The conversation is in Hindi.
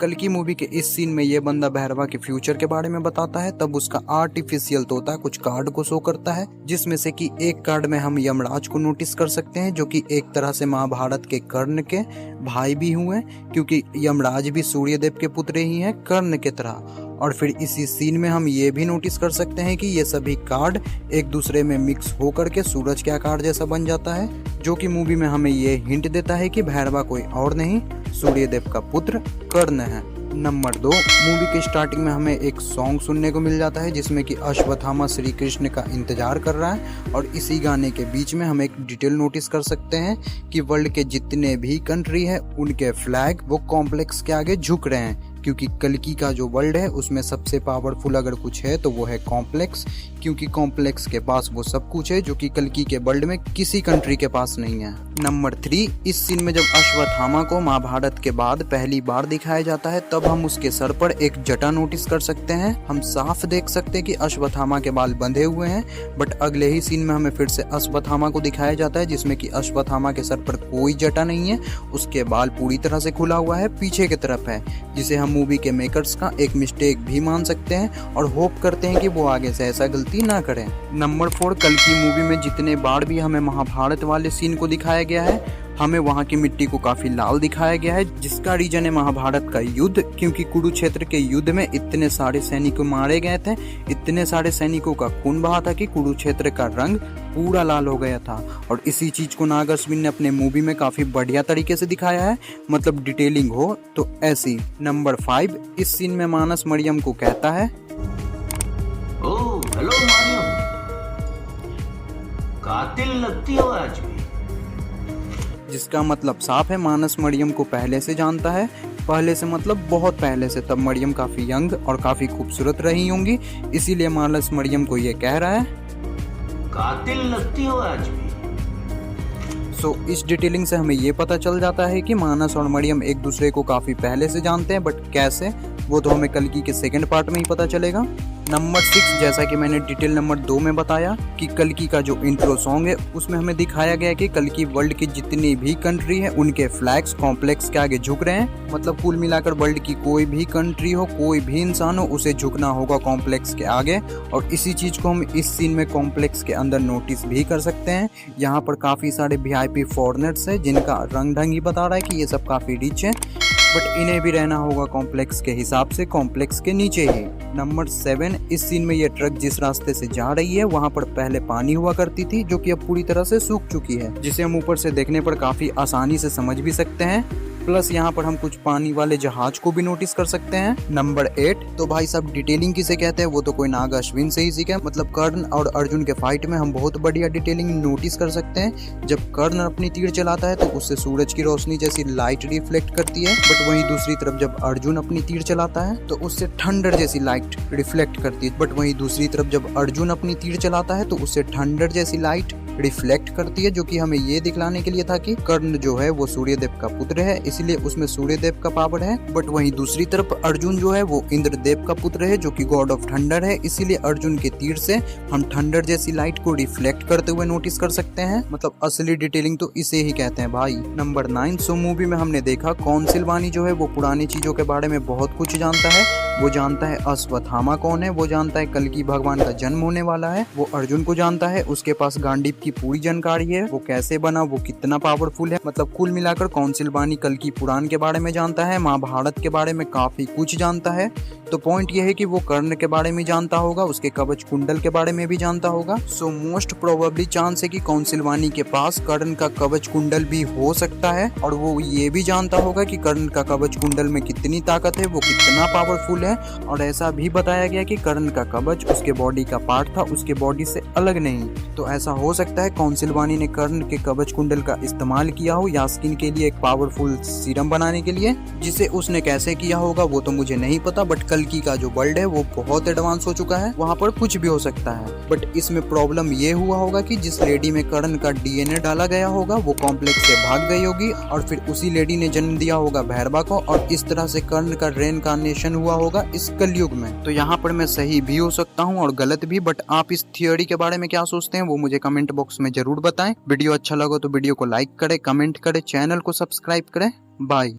कल्कि मूवी के इस सीन में ये बंदा भैरवा के फ्यूचर के बारे में बताता है। तब उसका आर्टिफिशियल तोता कुछ कार्ड को शो करता है, जिसमें से कि एक कार्ड में हम यमराज को नोटिस कर सकते हैं, जो कि एक तरह से महाभारत के कर्ण के भाई भी हुए, क्योंकि यमराज भी सूर्यदेव के पुत्र ही हैं कर्ण के तरह। और फिर इसी सीन में हम ये भी नोटिस कर सकते हैं कि ये सभी कार्ड एक दूसरे में मिक्स होकर के सूरज के आकार जैसा बन जाता है, जो कि मूवी में हमें ये हिंट देता है कि भैरवा कोई और नहीं सूर्यदेव का पुत्र कर्ण है। नंबर 2, मूवी के स्टार्टिंग में हमें एक सॉन्ग सुनने को मिल जाता है, जिसमें कि अश्वत्थामा श्री कृष्ण का इंतजार कर रहा है। और इसी गाने के बीच में हम एक डिटेल नोटिस कर सकते हैं कि वर्ल्ड के जितने भी कंट्री है उनके फ्लैग वो कॉम्प्लेक्स के आगे झुक रहे हैं, क्योंकि कल्कि का जो वर्ल्ड है उसमें सबसे पावरफुल अगर कुछ है तो वो है कॉम्प्लेक्स, क्योंकि कॉम्प्लेक्स के पास वो सब कुछ है जो कि कल्कि के वर्ल्ड में किसी कंट्री के पास नहीं है। नंबर 3, इस सीन में जब अश्वत्थामा को महाभारत के बाद पहली बार दिखाया जाता है, तब हम उसके सर पर एक जटा नोटिस कर सकते हैं। हम साफ देख सकते हैं कि अश्वत्थामा के बाल बंधे हुए हैं, बट अगले ही सीन में हमें फिर से अश्वत्थामा को दिखाया जाता है, जिसमें कि अश्वत्थामा के सर पर कोई जटा नहीं है, उसके बाल पूरी तरह से खुला हुआ है, पीछे की तरफ है, जिसे हम मूवी के मेकर्स का एक मिस्टेक भी मान सकते हैं और होप करते हैं कि वो आगे से ऐसा गलती ना करें। नंबर 4, कल्कि मूवी में जितने बार भी हमें महाभारत वाले सीन को दिखाया गया है, हमें वहाँ की मिट्टी को काफी लाल दिखाया गया है, जिसका रीजन है महाभारत का युद्ध, क्योंकि कुरुक्षेत्र के युद्ध में इतने सारे सैनिक मारे गए थे, इतने सारे सैनिकों का खून बहा था कि कुरुक्षेत्र का रंग पूरा लाल हो गया था। और इसी चीज को नाग अश्विन ने अपने मूवी में काफी बढ़िया तरीके से दिखाया है, मतलब डिटेलिंग हो तो ऐसी। नंबर 5, इस सीन में मानस मरियम को कहता है, ओह हेलो मरियम, कातिल लगती हो आज भी। जिसका मतलब साफ है मानस मरियम को पहले से जानता है, पहले से मतलब बहुत पहले से। तब मरियम काफी यंग और काफी खूबसूरत रही होंगी, इसीलिए मानस मरियम को ये कह रहा है कातिल लगती हो आज भी। सो इस डिटेलिंग से हमें ये पता चल जाता है कि मानस और मरियम एक दूसरे को काफी पहले से जानते हैं, बट कैसे वो तो हमें कल्कि के सेकंड पार्ट में ही पता चलेगा। नंबर 6, जैसा कि मैंने डिटेल नंबर 2 में बताया कि कल्कि का जो इंट्रो सॉन्ग है उसमें हमें दिखाया गया कि कल्कि वर्ल्ड की जितनी भी कंट्री है उनके फ्लैग्स कॉम्प्लेक्स के आगे झुक रहे हैं, मतलब कुल मिलाकर वर्ल्ड की कोई भी कंट्री हो, कोई भी इंसान हो, उसे झुकना होगा कॉम्प्लेक्स के आगे। और इसी चीज को हम इस सीन में कॉम्प्लेक्स के अंदर नोटिस भी कर सकते हैं। यहाँ पर काफी सारे VIP फॉरेनर्स है, जिनका रंग ढंग ही बता रहा है कि ये सब काफी रिच है, बट इन्हें भी रहना होगा कॉम्प्लेक्स के हिसाब से, कॉम्प्लेक्स के नीचे ही। नंबर 7, इस सीन में ये ट्रक जिस रास्ते से जा रही है वहाँ पर पहले पानी हुआ करती थी, जो कि अब पूरी तरह से सूख चुकी है, जिसे हम ऊपर से देखने पर काफी आसानी से समझ भी सकते हैं। प्लस यहाँ पर हम कुछ पानी वाले जहाज को भी नोटिस कर सकते हैं। नंबर 8, तो भाई साहब डिटेलिंग किसे कहते हैं वो तो कोई नाग अश्विन से ही सीखा, मतलब कर्ण और अर्जुन के फाइट में हम बहुत बढ़िया डिटेलिंग नोटिस कर सकते हैं। जब कर्ण अपनी तीर चलाता है तो उससे सूरज की रोशनी जैसी लाइट रिफ्लेक्ट करती है, बट वहीं दूसरी तरफ जब अर्जुन अपनी तीर चलाता है तो उससे थंडर जैसी लाइट रिफ्लेक्ट करती है, बट वहीं दूसरी तरफ जब अर्जुन अपनी तीर चलाता है तो उससे थंडर जैसी लाइट रिफ्लेक्ट करती है, जो कि हमें ये दिखलाने के लिए था कि कर्ण जो है वो सूर्यदेव का पुत्र है, इसलिए उसमें सूर्यदेव का पावर है। बट वहीं दूसरी तरफ अर्जुन जो है वो इंद्रदेव का पुत्र है, जो कि गॉड ऑफ थंडर है, इसीलिए अर्जुन के तीर से हम थंडर जैसी लाइट को रिफ्लेक्ट करते हुए नोटिस कर सकते हैं। मतलब असली डिटेलिंग तो इसे ही कहते हैं भाई। नंबर 9, सो मूवी में हमने देखा कौंसिल वानी जो है वो पुरानी चीजों के बारे में बहुत कुछ जानता है। वो जानता है अश्वत्थामा कौन है, वो जानता है कल्कि भगवान का जन्म होने वाला है, वो अर्जुन को जानता है, उसके पास गांडीव की पूरी जानकारी है, वो कैसे बना, वो कितना पावरफुल है। मतलब कुल मिलाकर कौंसिल वानी कल्कि पुराण के बारे में जानता है, महाभारत के बारे में काफी कुछ जानता है। तो पॉइंट ये है कि वो कर्ण के बारे में जानता होगा, उसके कवच कुंडल के बारे में भी जानता होगा। सो मोस्ट प्रोबेबली चांस है कि कौंसिल वानी के पास कर्ण का कवच कुंडल भी हो सकता है, और वो ये भी जानता होगा कि कर्ण का कवच कुंडल में कितनी ताकत है, वो कितना पावरफुल है। और ऐसा भी बताया गया कि कर्ण का कवच उसके बॉडी का पार्ट था, उसके बॉडी से अलग नहीं। तो ऐसा हो सकता है कौंसिल वानी ने कर्ण के कवच कुंडल का इस्तेमाल किया हो यास्किन के लिए एक पावरफुल सीरम बनाने के लिए, जिसे उसने कैसे किया होगा वो तो मुझे नहीं पता। बट कल्कि का जो वर्ल्ड है वो बहुत एडवांस हो चुका है, वहाँ पर कुछ भी हो सकता है। बट इसमें प्रॉब्लम ये हुआ होगा कि जिस लेडी में कर्ण का DNA डाला गया होगा वो कॉम्प्लेक्स से भाग गई होगी, और फिर उसी लेडी ने जन्म दिया होगा भैरवा को, और इस तरह से कर्ण का रेनकार्नेशन हुआ होगा इस कलयुग में। तो यहाँ पर मैं सही भी हो सकता हूँ और गलत भी, बट आप इस थियोरी के बारे में क्या सोचते हैं वो मुझे कमेंट बॉक्स में जरूर बताएं। वीडियो अच्छा लगा तो वीडियो को लाइक करें, कमेंट करें, चैनल को सब्सक्राइब करें। बाय।